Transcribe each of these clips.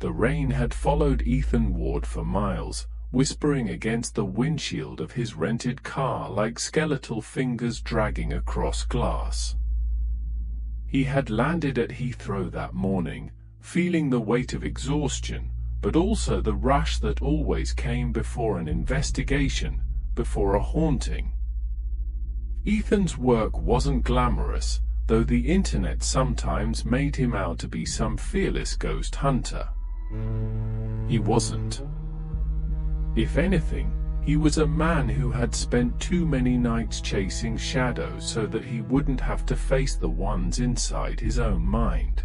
The rain had followed Ethan Ward for miles, whispering against the windshield of his rented car like skeletal fingers dragging across glass. He had landed at Heathrow that morning, feeling the weight of exhaustion, but also the rush that always came before an investigation, before a haunting. Ethan's work wasn't glamorous, though the internet sometimes made him out to be some fearless ghost hunter. He wasn't. If anything, he was a man who had spent too many nights chasing shadows so that he wouldn't have to face the ones inside his own mind.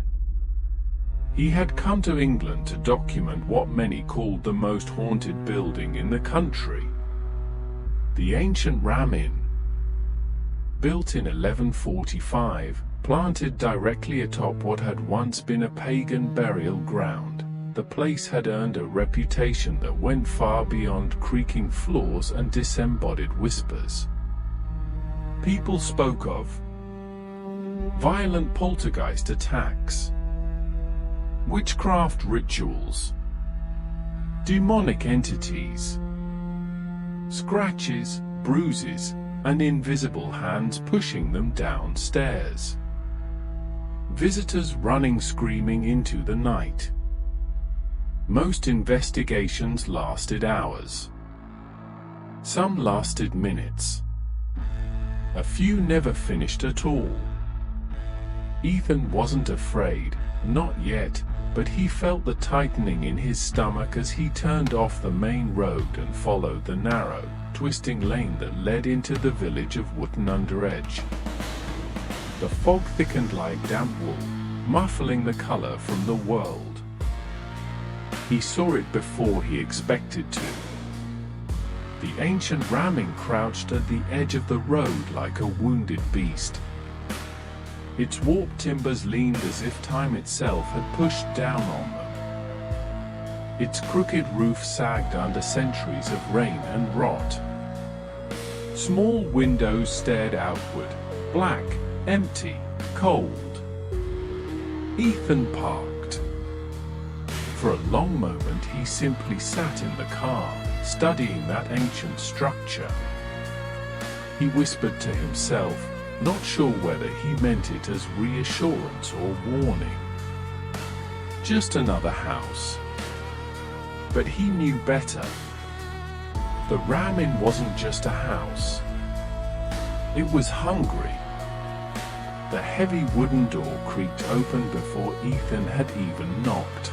He had come to England to document what many called the most haunted building in the country. The ancient Ram Inn. Built in 1145, planted directly atop what had once been a pagan burial ground, the place had earned a reputation that went far beyond creaking floors and disembodied whispers. People spoke of violent poltergeist attacks, witchcraft rituals, demonic entities, scratches, bruises, and invisible hands pushing them downstairs. Visitors running screaming into the night. Most investigations lasted hours. Some lasted minutes. A few never finished at all. Ethan wasn't afraid, not yet, but he felt the tightening in his stomach as he turned off the main road and followed the narrow, twisting lane that led into the village of Wootton-under-Edge. The fog thickened like damp wool, muffling the color from the world. He saw it before he expected to. The ancient Ram Inn crouched at the edge of the road like a wounded beast. Its warped timbers leaned as if time itself had pushed down on them. Its crooked roof sagged under centuries of rain and rot. Small windows stared outward, black, empty, cold. Ethan parked. For a long moment he simply sat in the car, studying that ancient structure. He whispered to himself, not sure whether he meant it as reassurance or warning. Just another house. But he knew better. The Ram Inn wasn't just a house. It was hungry. The heavy wooden door creaked open before Ethan had even knocked.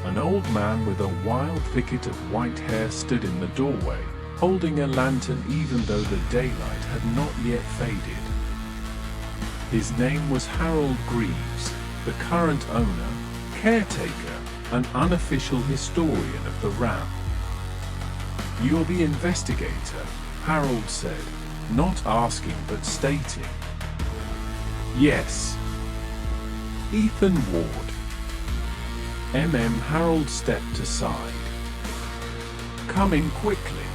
An old man with a wild thicket of white hair stood in the doorway, holding a lantern even though the daylight had not yet faded. His name was Harold Greaves, the current owner, caretaker, and unofficial historian of the Ram. "You're the investigator," Harold said, not asking but stating. "Yes." Ethan Ward. Harold stepped aside. "Come in quickly.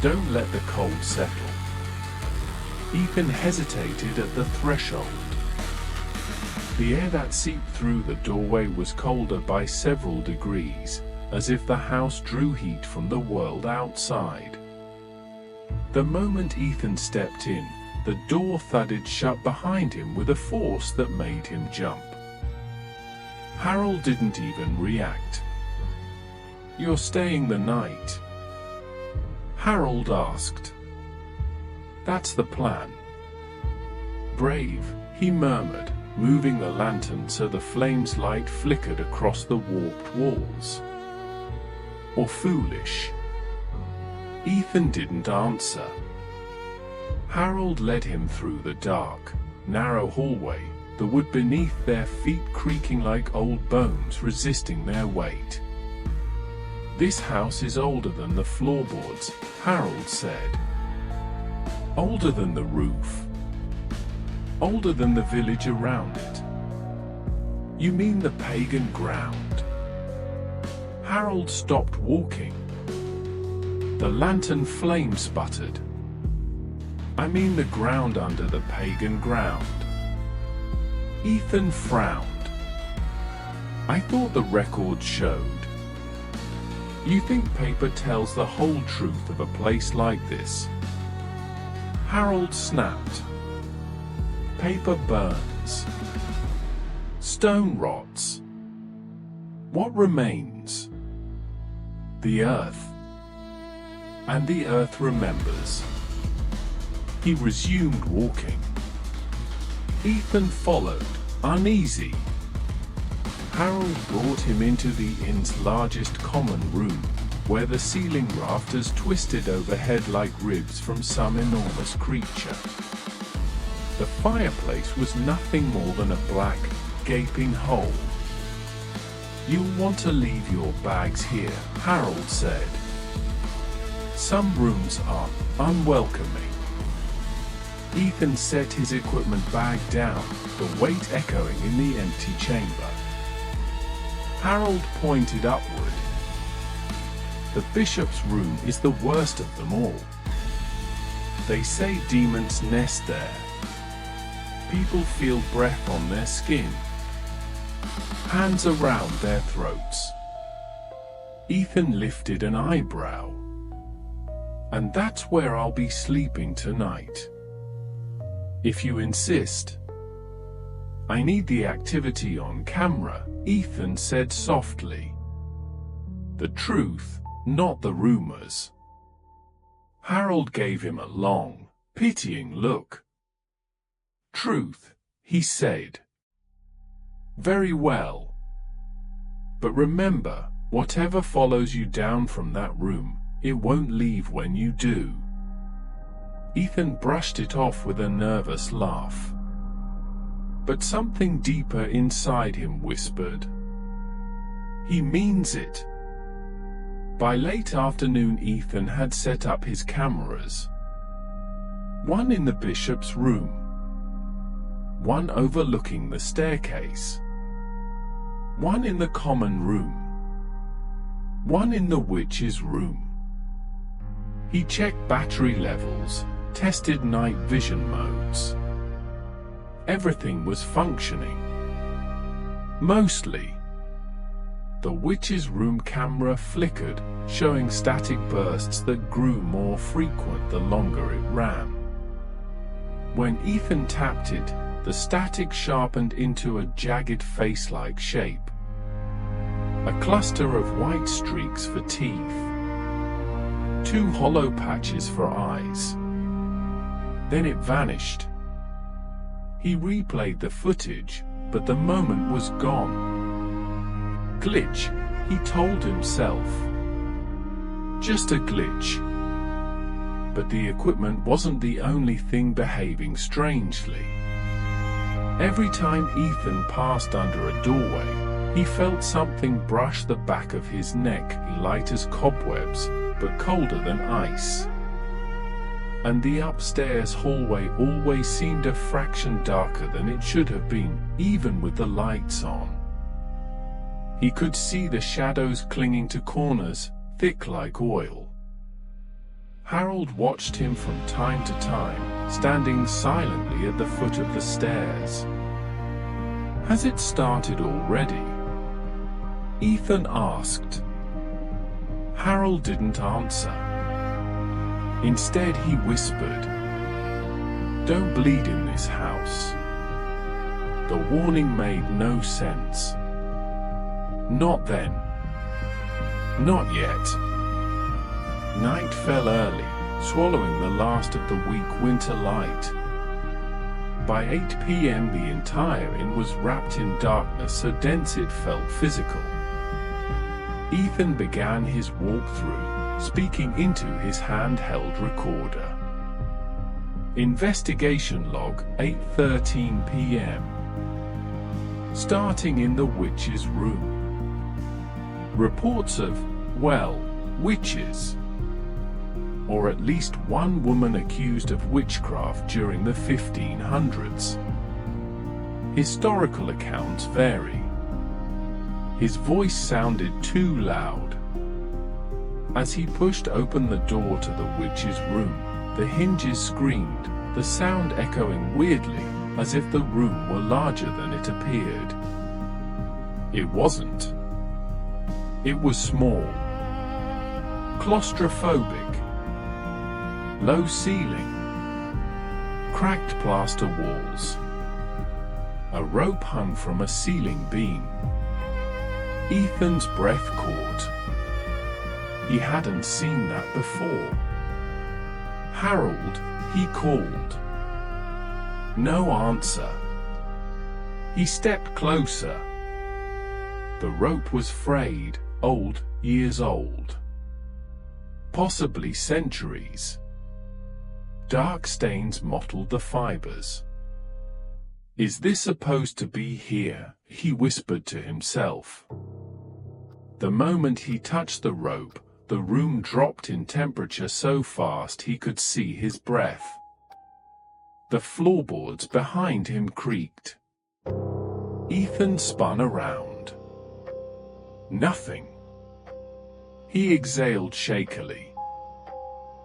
Don't let the cold settle." Ethan hesitated at the threshold. The air that seeped through the doorway was colder by several degrees, as if the house drew heat from the world outside. The moment Ethan stepped in, the door thudded shut behind him with a force that made him jump. Harold didn't even react. "You're staying the night?" Harold asked. "That's the plan." "Brave," he murmured, moving the lantern so the flame's light flickered across the warped walls. "Or foolish?" Ethan didn't answer. Harold led him through the dark, narrow hallway, the wood beneath their feet creaking like old bones resisting their weight. "This house is older than the floorboards," Harold said. "Older than the roof. Older than the village around it." "You mean the pagan ground?" Harold stopped walking. The lantern flame sputtered. "I mean the ground under the pagan ground." Ethan frowned. I thought the record showed. You think paper tells the whole truth of a place like this? Harold snapped. Paper burns. Stone rots. What remains? The earth. And the earth remembers. He resumed walking. Ethan followed, uneasy. Harold brought him into the inn's largest common room, where the ceiling rafters twisted overhead like ribs from some enormous creature. The fireplace was nothing more than a black, gaping hole. "You'll want to leave your bags here," Harold said. "Some rooms are unwelcoming." Ethan set his equipment bag down, the weight echoing in the empty chamber. Harold pointed upward. "The bishop's room is the worst of them all. They say demons nest there. People feel breath on their skin. Hands around their throats." Ethan lifted an eyebrow. "And that's where I'll be sleeping tonight. If you insist." "I need the activity on camera," Ethan said softly. "The truth, not the rumors." Harold gave him a long, pitying look. "Truth," he said. "Very well. But remember, whatever follows you down from that room, it won't leave when you do." Ethan brushed it off with a nervous laugh. But something deeper inside him whispered, "He means it." By late afternoon, Ethan had set up his cameras. One in the bishop's room. One overlooking the staircase. One in the common room. One in the witch's room. He checked battery levels, tested night vision modes. Everything was functioning. Mostly. The witch's room camera flickered, showing static bursts that grew more frequent the longer it ran. When Ethan tapped it, the static sharpened into a jagged face-like shape. A cluster of white streaks for teeth. 2 hollow patches for eyes. Then it vanished. He replayed the footage, but the moment was gone. Glitch, he told himself. Just a glitch. But the equipment wasn't the only thing behaving strangely. Every time Ethan passed under a doorway, he felt something brush the back of his neck, light as cobwebs, but colder than ice. And the upstairs hallway always seemed a fraction darker than it should have been, even with the lights on. He could see the shadows clinging to corners, thick like oil. Harold watched him from time to time, standing silently at the foot of the stairs. "Has it started already?" Ethan asked. Harold didn't answer. Instead he whispered, "Don't bleed in this house." The warning made no sense. Not then. Not yet. Night fell early, swallowing the last of the weak winter light. By 8 p.m. the entire inn was wrapped in darkness so dense it felt physical. Ethan began his walkthrough, speaking into his handheld recorder. Investigation log, 8:13 p.m. Starting in the witch's room. Reports of, well, witches. Or at least one woman accused of witchcraft during the 1500s. Historical accounts vary. His voice sounded too loud. As he pushed open the door to the witch's room, the hinges screamed, the sound echoing weirdly, as if the room were larger than it appeared. It wasn't. It was small, claustrophobic, low ceiling, cracked plaster walls. A rope hung from a ceiling beam. Ethan's breath caught. He hadn't seen that before. "Harold," he called. No answer. He stepped closer. The rope was frayed, old, years old. Possibly centuries. Dark stains mottled the fibers. "Is this supposed to be here?" he whispered to himself. The moment he touched the rope, the room dropped in temperature so fast he could see his breath. The floorboards behind him creaked. Ethan spun around. Nothing. He exhaled shakily.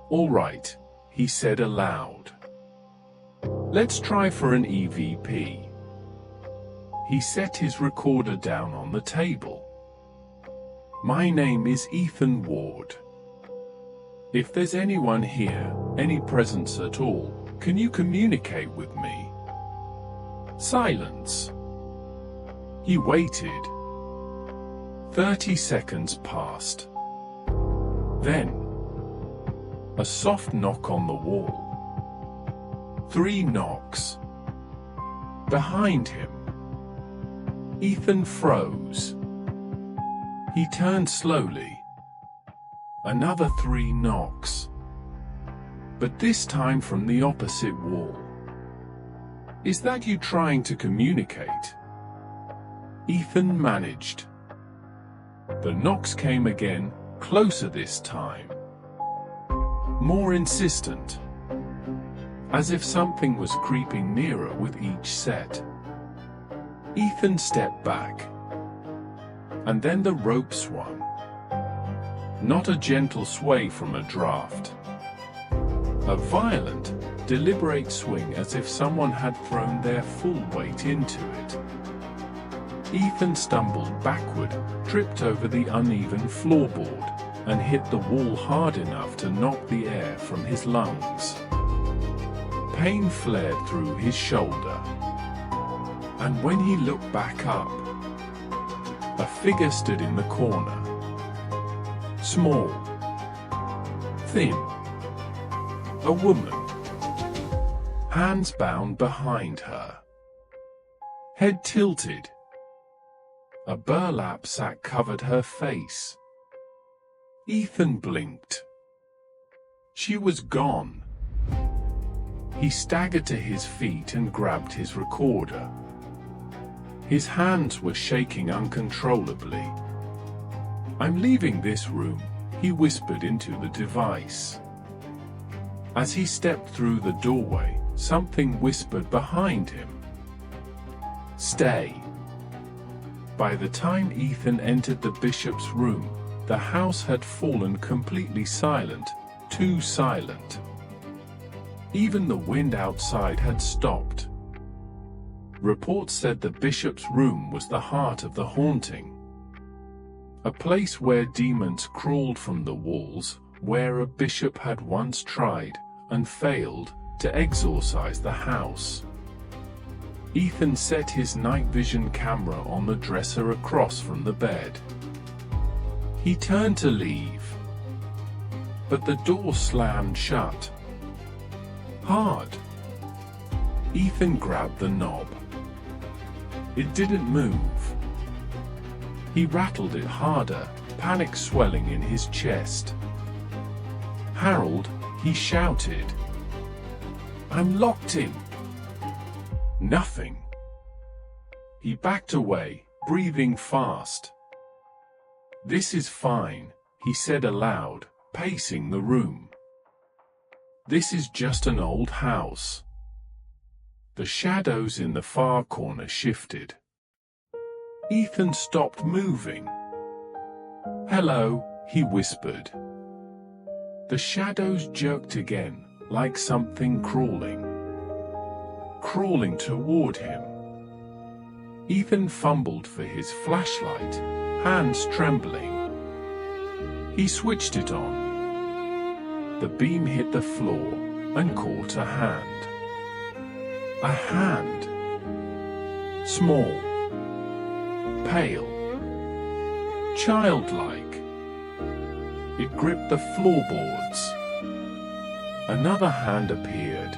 "All right," he said aloud. "Let's try for an EVP." He set his recorder down on the table. "My name is Ethan Ward. If there's anyone here, any presence at all, can you communicate with me?" Silence. He waited. 30 seconds passed. Then, a soft knock on the wall. 3 knocks. Behind him. Ethan froze. He turned slowly. Another 3 knocks. But this time from the opposite wall. "Is that you trying to communicate?" Ethan managed. The knocks came again, closer this time. More insistent. As if something was creeping nearer with each set. Ethan stepped back. And then the rope swung. Not a gentle sway from a draft. A violent, deliberate swing as if someone had thrown their full weight into it. Ethan stumbled backward, tripped over the uneven floorboard, and hit the wall hard enough to knock the air from his lungs. Pain flared through his shoulder. And when he looked back up, a figure stood in the corner. Small. Thin. A woman. Hands bound behind her. Head tilted. A burlap sack covered her face. Ethan blinked. She was gone. He staggered to his feet and grabbed his recorder. His hands were shaking uncontrollably. "I'm leaving this room," he whispered into the device. As he stepped through the doorway, something whispered behind him. "Stay." By the time Ethan entered the bishop's room, the house had fallen completely silent, too silent. Even the wind outside had stopped. Reports said the bishop's room was the heart of the haunting. A place where demons crawled from the walls, where a bishop had once tried, and failed, to exorcise the house. Ethan set his night vision camera on the dresser across from the bed. He turned to leave. But the door slammed shut. Hard. Ethan grabbed the knob. It didn't move. He rattled it harder, panic swelling in his chest. "Harold," he shouted. "I'm locked in." Nothing. He backed away, breathing fast. "This is fine," he said aloud, pacing the room. "This is just an old house." The shadows in the far corner shifted. Ethan stopped moving. "Hello," he whispered. The shadows jerked again, like something crawling toward him. Ethan fumbled for his flashlight, hands trembling. He switched it on. The beam hit the floor and caught a hand. A hand. Small. Pale. Childlike. It gripped the floorboards. Another hand appeared.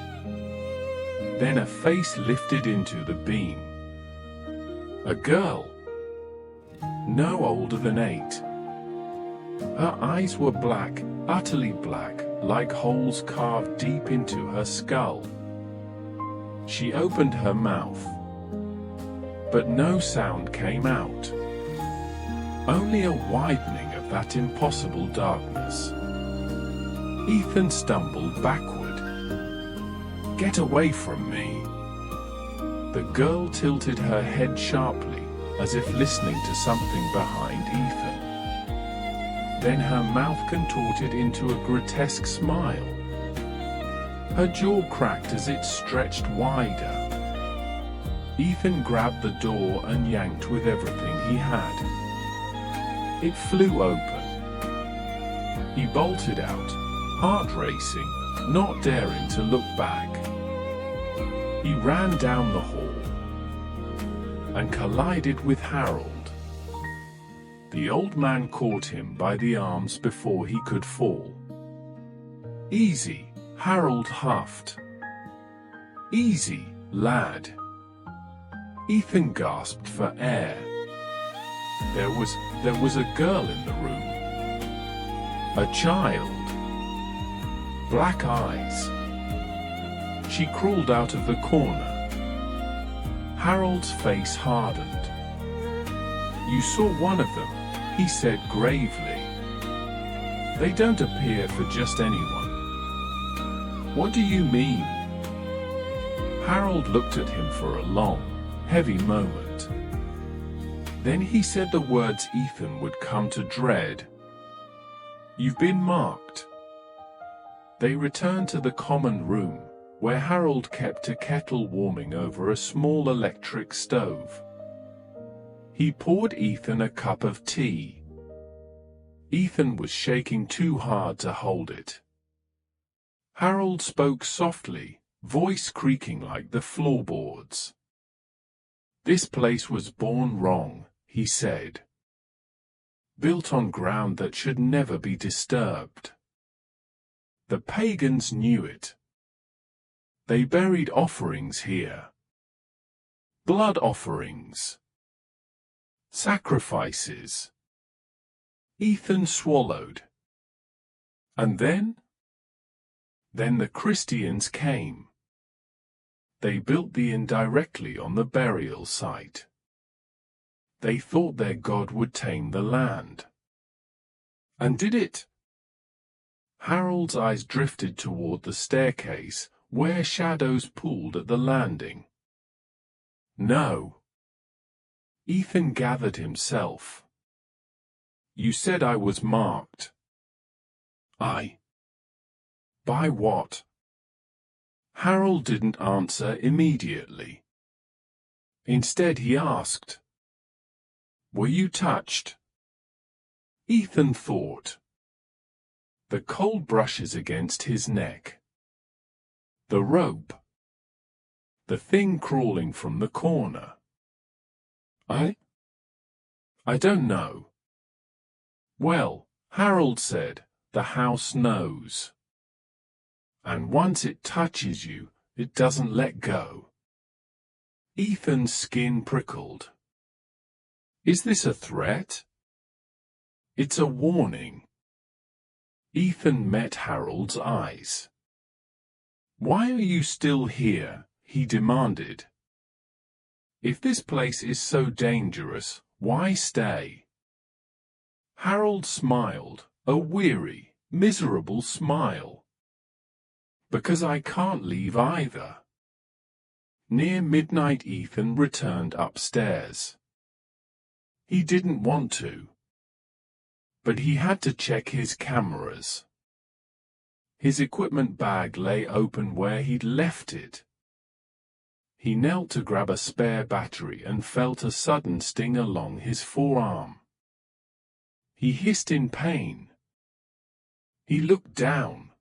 Then a face lifted into the beam. A girl. No older than 8. Her eyes were black, utterly black, like holes carved deep into her skull. She opened her mouth, but no sound came out. Only a widening of that impossible darkness. Ethan stumbled backward. "Get away from me!" The girl tilted her head sharply, as if listening to something behind Ethan. Then her mouth contorted into a grotesque smile. Her jaw cracked as it stretched wider. Ethan grabbed the door and yanked with everything he had. It flew open. He bolted out, heart racing, not daring to look back. He ran down the hall and collided with Harold. The old man caught him by the arms before he could fall. "Easy," Harold huffed. "Easy, lad." Ethan gasped for air. There was a girl in the room. A child. Black eyes. She crawled out of the corner. Harold's face hardened. "You saw one of them," he said gravely. "They don't appear for just anyone." "What do you mean?" Harold looked at him for a long, heavy moment. Then he said the words Ethan would come to dread. "You've been marked." They returned to the common room, where Harold kept a kettle warming over a small electric stove. He poured Ethan a cup of tea. Ethan was shaking too hard to hold it. Harold spoke softly, voice creaking like the floorboards. "This place was born wrong," he said. "Built on ground that should never be disturbed. The pagans knew it. They buried offerings here. Blood offerings. Sacrifices." Ethan swallowed. "And then?" "Then the Christians came. They built the inn directly on the burial site. They thought their God would tame the land. And did it?" Harold's eyes drifted toward the staircase, where shadows pooled at the landing. "No." Ethan gathered himself. "You said I was marked." "I? By what?" Harold didn't answer immediately. Instead he asked, "Were you touched?" Ethan thought. The cold brushes against his neck. The rope. The thing crawling from the corner. I don't know." "Well," Harold said, "the house knows. And once it touches you, it doesn't let go." Ethan's skin prickled. "Is this a threat?" "It's a warning." Ethan met Harold's eyes. "Why are you still here?" he demanded. "If this place is so dangerous, why stay?" Harold smiled, a weary, miserable smile. "Because I can't leave either." Near midnight Ethan returned upstairs. He didn't want to. But he had to check his cameras. His equipment bag lay open where he'd left it. He knelt to grab a spare battery and felt a sudden sting along his forearm. He hissed in pain. He looked down.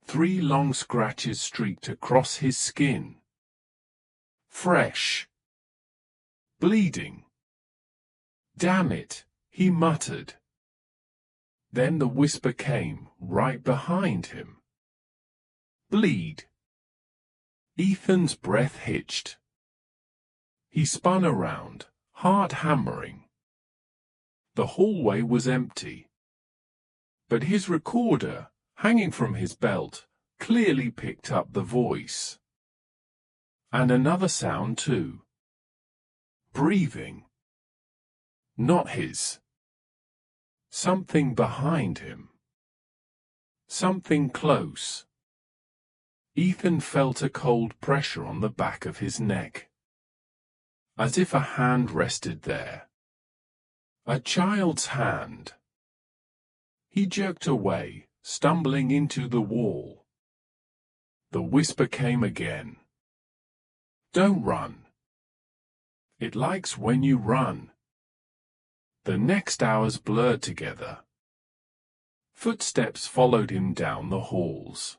3 long scratches streaked across his skin. Fresh. Bleeding. Damn it, he muttered. Then the whisper came, right behind him. Bleed. Ethan's breath hitched. He spun around, heart hammering. The hallway was empty. But his recorder, hanging from his belt, clearly picked up the voice. And another sound too. Breathing. Not his. Something behind him. Something close. Ethan felt a cold pressure on the back of his neck. As if a hand rested there. A child's hand. He jerked away, stumbling into the wall. The whisper came again. Don't run. It likes when you run. The next hours blurred together. Footsteps followed him down the halls.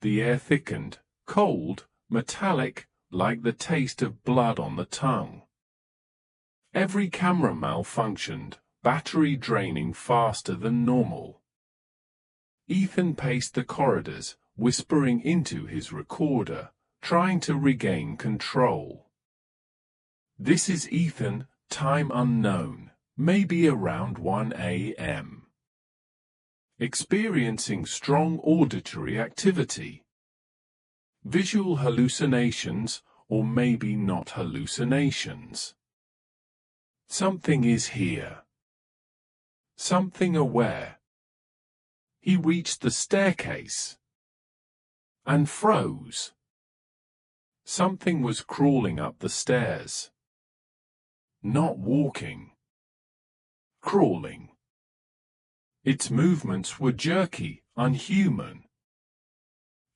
The air thickened, cold, metallic, like the taste of blood on the tongue. Every camera malfunctioned, battery draining faster than normal. Ethan paced the corridors, whispering into his recorder, trying to regain control. This is Ethan, time unknown, maybe around 1 a.m. Experiencing strong auditory activity. Visual hallucinations, or maybe not hallucinations. Something is here. Something aware. He reached the staircase. And froze. Something was crawling up the stairs. Not walking. Crawling. Its movements were jerky, unhuman.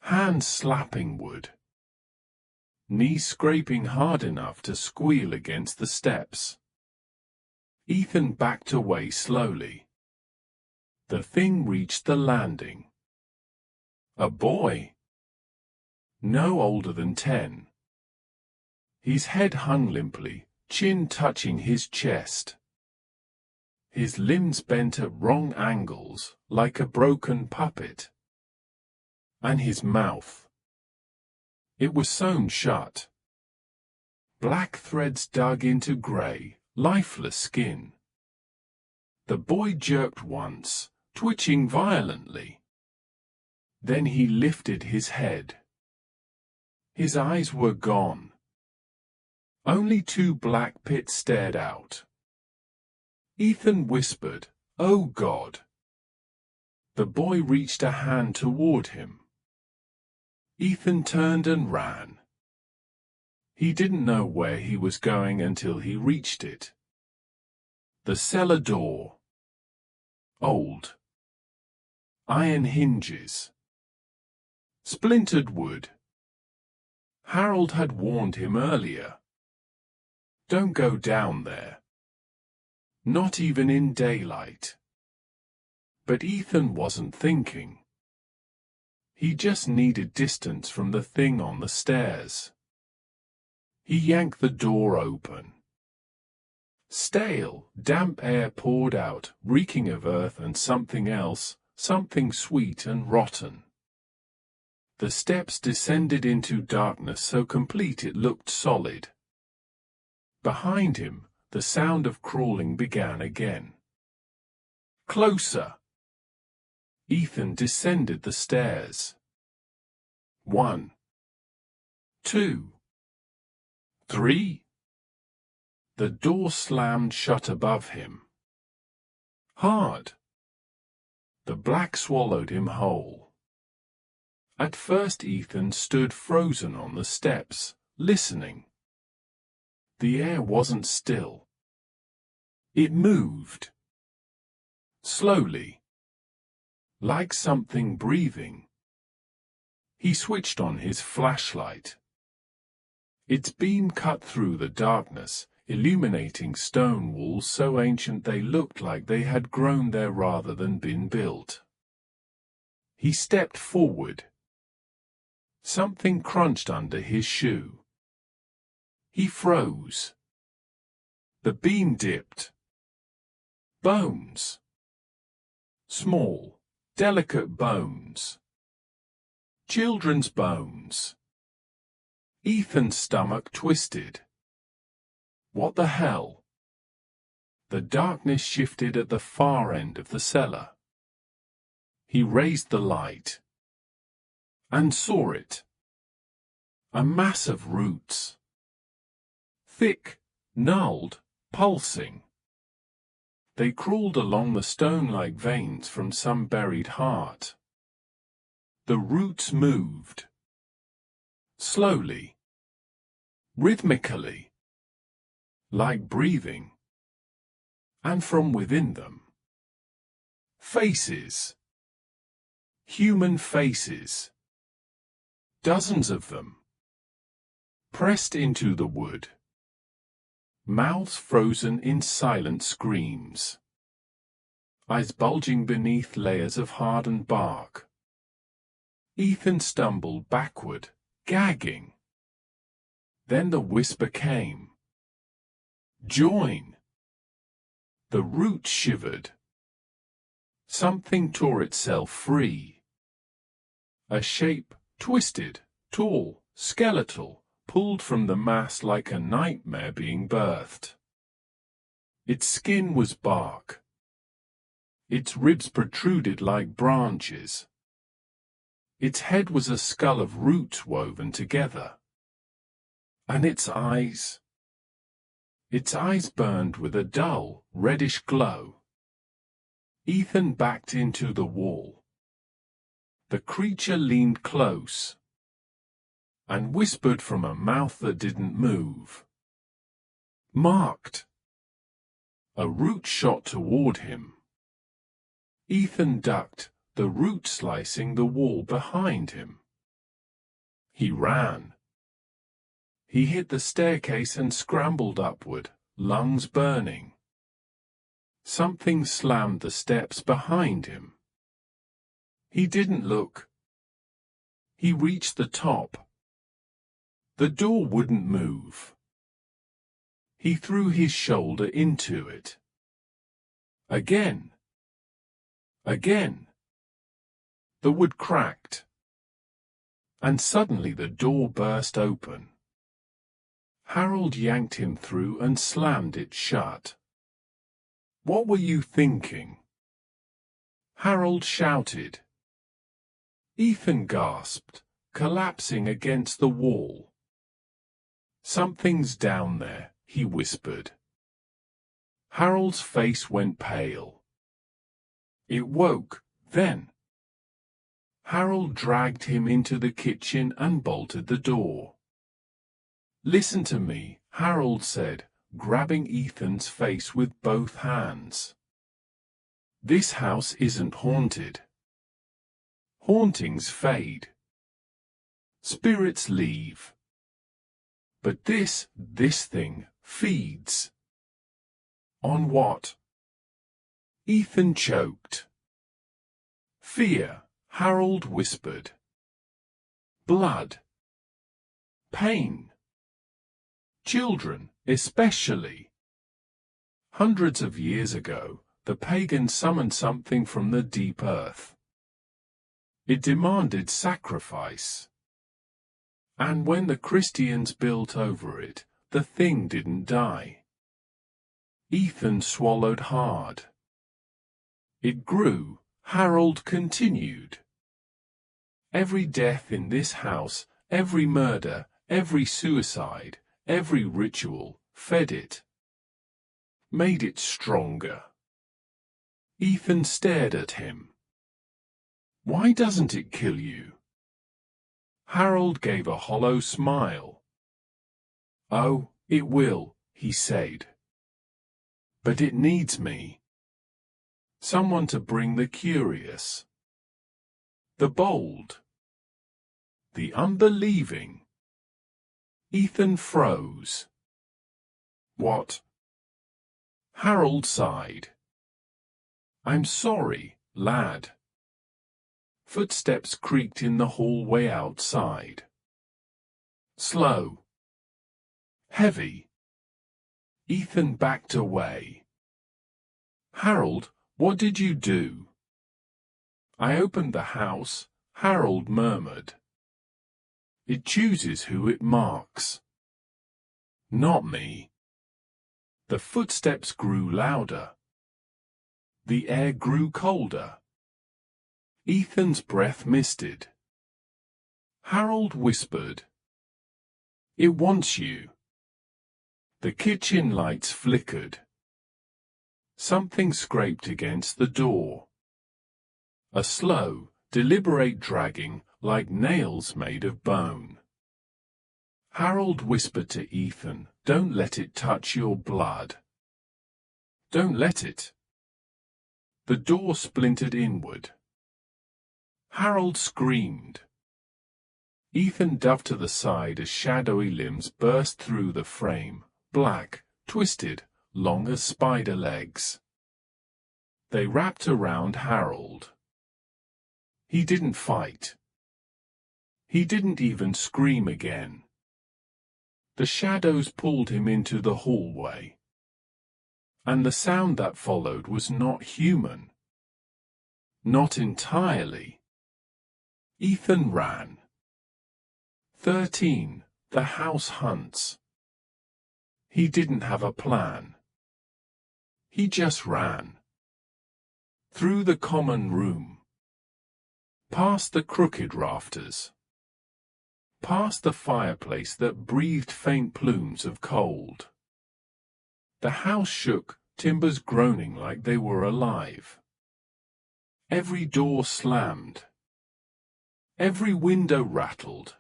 Hands slapping wood. Knees scraping hard enough to squeal against the steps. Ethan backed away slowly. The thing reached the landing. A boy. No older than 10. His head hung limply, chin touching his chest. His limbs bent at wrong angles, like a broken puppet. And his mouth. It was sewn shut. Black threads dug into grey, lifeless skin. The boy jerked once, twitching violently. Then he lifted his head. His eyes were gone. Only 2 black pits stared out. Ethan whispered, "Oh God." The boy reached a hand toward him. Ethan turned and ran. He didn't know where he was going until he reached it. The cellar door. Old. Iron hinges. Splintered wood. Harold had warned him earlier. Don't go down there. Not even in daylight. But Ethan wasn't thinking. He just needed distance from the thing on the stairs. He yanked the door open. Stale, damp air poured out, reeking of earth and something else, something sweet and rotten. The steps descended into darkness so complete it looked solid. Behind him, the sound of crawling began again. Closer. Ethan descended the stairs. 1, 2, 3. The door slammed shut above him. Hard. The black swallowed him whole. At first Ethan stood frozen on the steps, listening. The air wasn't still. It moved. Slowly. Like something breathing. He switched on his flashlight. Its beam cut through the darkness, illuminating stone walls so ancient they looked like they had grown there rather than been built. He stepped forward. Something crunched under his shoe. He froze. The beam dipped. Bones. Small, delicate bones. Children's bones. Ethan's stomach twisted. What the hell? The darkness shifted at the far end of the cellar. He raised the light and saw it. A mass of roots. Thick, gnarled, pulsing. They crawled along the stone like veins from some buried heart. The roots moved. Slowly. Rhythmically. Like breathing. And from within them. Faces. Human faces. Dozens of them. Pressed into the wood. Mouths frozen in silent screams. Eyes bulging beneath layers of hardened bark. Ethan stumbled backward, gagging. Then the whisper came. Join. The roots shivered. Something tore itself free. A shape, twisted, tall, skeletal, pulled from the mass like a nightmare being birthed. Its skin was bark. Its ribs protruded like branches. Its head was a skull of roots woven together. And its eyes burned with a dull, reddish glow. Ethan backed into the wall. The creature leaned close and whispered from a mouth that didn't move. Marked. A root shot toward him. Ethan ducked, the root slicing the wall behind him. He ran. He hit the staircase and scrambled upward, lungs burning. Something slammed the steps behind him. He didn't look. He reached the top. The door wouldn't move. He threw his shoulder into it. Again. Again. The wood cracked. And suddenly the door burst open. Harold yanked him through and slammed it shut. What were you thinking? Harold shouted. Ethan gasped, collapsing against the wall. Something's down there, he whispered. Harold's face went pale. It woke, then. Harold dragged him into the kitchen and bolted the door. Listen to me, Harold said, grabbing Ethan's face with both hands. This house isn't haunted. Hauntings fade. Spirits leave. But this thing feeds. On what? Ethan choked. Fear, Harold whispered. Blood. Pain. Children, especially. Hundreds of years ago, the Pagan summoned something from the deep earth. It demanded sacrifice. And when the Christians built over it, the thing didn't die. Ethan swallowed hard. It grew, Harold continued. Every death in this house, every murder, every suicide, every ritual, fed it. Made it stronger. Ethan stared at him. Why doesn't it kill you? Harold gave a hollow smile. Oh, it will, he said. But it needs me. Someone to bring the curious, the bold, the unbelieving. Ethan froze. What? Harold sighed. I'm sorry, lad. Footsteps creaked in the hallway outside. Slow. Heavy. Ethan backed away. Harold, what did you do? I opened the house, Harold murmured. It chooses who it marks. Not me. The footsteps grew louder. The air grew colder. Ethan's breath misted. Harold whispered. It wants you. The kitchen lights flickered. Something scraped against the door. A slow, deliberate dragging, like nails made of bone. Harold whispered to Ethan, "Don't let it touch your blood. Don't let it." The door splintered inward. Harold screamed. Ethan dove to the side as shadowy limbs burst through the frame, black, twisted, long as spider legs. They wrapped around Harold. He didn't fight. He didn't even scream again. The shadows pulled him into the hallway. And the sound that followed was not human. Not entirely. Ethan ran. 13. The House Hunts. He didn't have a plan. He just ran. Through the common room. Past the crooked rafters. Past the fireplace that breathed faint plumes of cold. The house shook, timbers groaning like they were alive. Every door slammed. Every window rattled.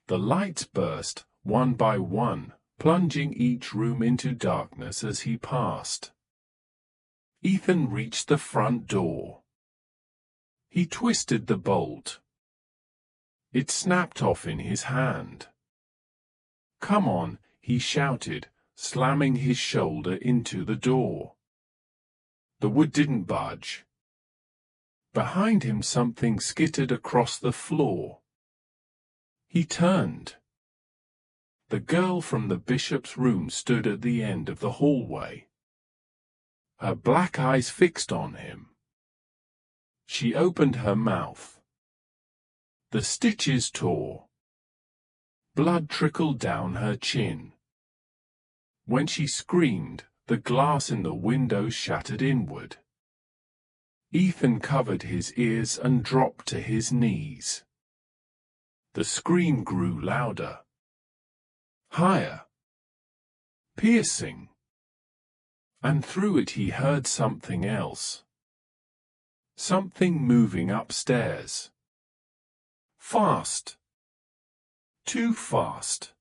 The lights burst, one by one, plunging each room into darkness as he passed. Ethan reached the front door. He twisted the bolt. It snapped off in his hand. "Come on," he shouted, slamming his shoulder into the door. The wood didn't budge. Behind him something skittered across the floor. He turned. The girl from the bishop's room stood at the end of the hallway. Her black eyes fixed on him. She opened her mouth. The stitches tore. Blood trickled down her chin. When she screamed, the glass in the window shattered inward. Ethan covered his ears and dropped to his knees. The scream grew louder. Higher. Piercing. And through it he heard something else. Something moving upstairs. Fast. Too fast.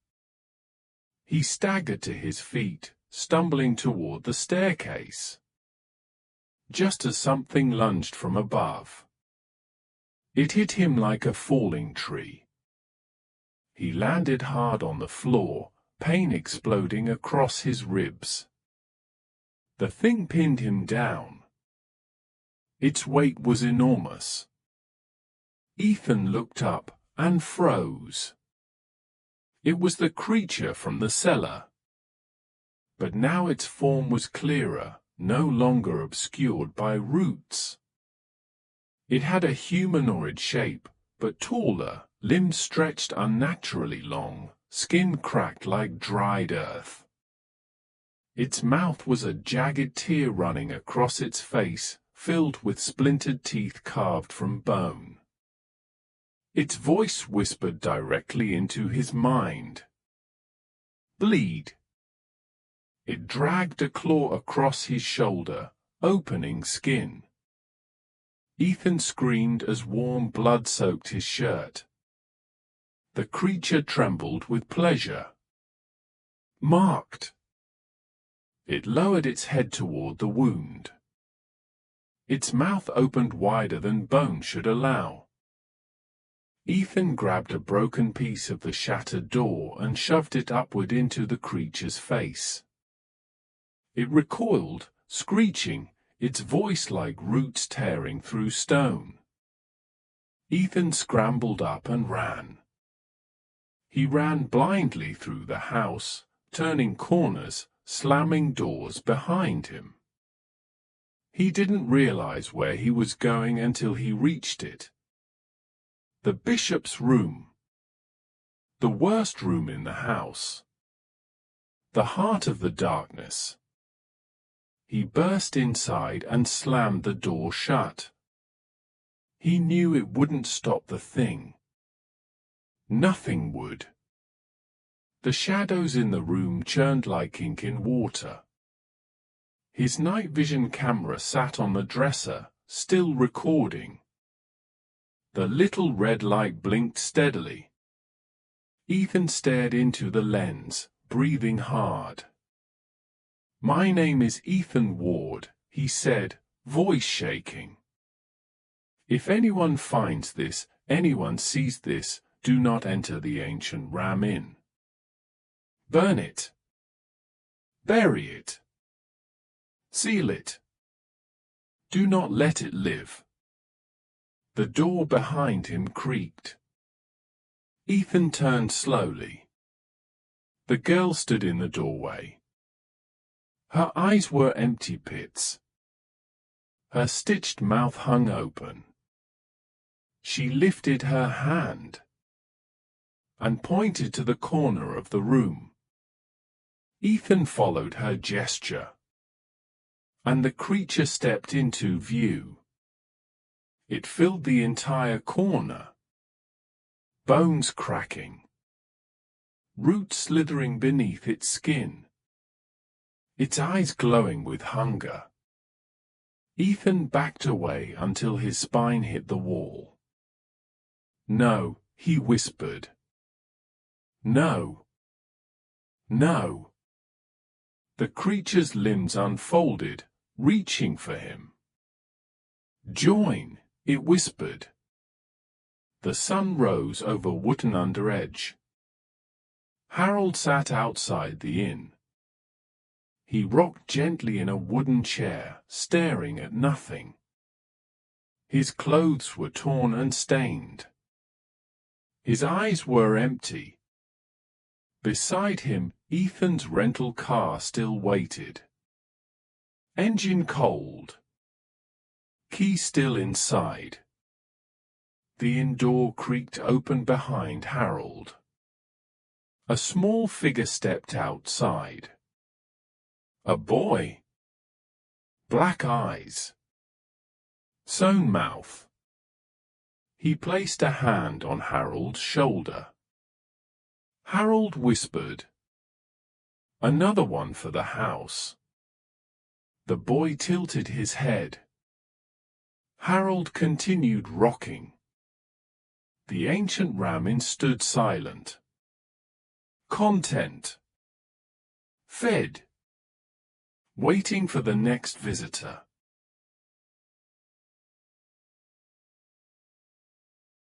He staggered to his feet, stumbling toward the staircase. Just as something lunged from above. It hit him like a falling tree. He landed hard on the floor, pain exploding across his ribs. The thing pinned him down. Its weight was enormous. Ethan looked up and froze. It was the creature from the cellar. But now its form was clearer, no longer obscured by roots. It had a humanoid shape, but taller, limbs stretched unnaturally long, skin cracked like dried earth. Its mouth was a jagged tear running across its face, filled with splintered teeth carved from bone. Its voice whispered directly into his mind. Bleed. It dragged a claw across his shoulder, opening skin. Ethan screamed as warm blood soaked his shirt. The creature trembled with pleasure. Marked. It lowered its head toward the wound. Its mouth opened wider than bone should allow. Ethan grabbed a broken piece of the shattered door and shoved it upward into the creature's face. It recoiled, screeching, its voice like roots tearing through stone. Ethan scrambled up and ran. He ran blindly through the house, turning corners, slamming doors behind him. He didn't realize where he was going until he reached it. The bishop's room. The worst room in the house. The heart of the darkness. He burst inside and slammed the door shut. He knew it wouldn't stop the thing. Nothing would. The shadows in the room churned like ink in water. His night vision camera sat on the dresser, still recording. The little red light blinked steadily. Ethan stared into the lens, breathing hard. "My name is Ethan Ward," he said, voice shaking. "If anyone finds this, anyone sees this, do not enter the ancient Ram Inn. Burn it. Bury it. Seal it. Do not let it live." The door behind him creaked. Ethan turned slowly. The girl stood in the doorway. Her eyes were empty pits. Her stitched mouth hung open. She lifted her hand and pointed to the corner of the room. Ethan followed her gesture, and the creature stepped into view. It filled the entire corner. Bones cracking. Roots slithering beneath its skin. Its eyes glowing with hunger. Ethan backed away until his spine hit the wall. "No," he whispered. "No. No." The creature's limbs unfolded, reaching for him. "Join," it whispered. The sun rose over Wootton Under Edge. Harold sat outside the inn. He rocked gently in a wooden chair, staring at nothing. His clothes were torn and stained. His eyes were empty. Beside him, Ethan's rental car still waited. Engine cold. Key still inside. The inn door creaked open behind Harold. A small figure stepped outside. A boy. Black eyes. Sewn mouth. He placed a hand on Harold's shoulder. Harold whispered, "Another one for the house." The boy tilted his head. Harold continued rocking. The ancient Ram Inn stood silent. Content. Fed. Waiting for the next visitor.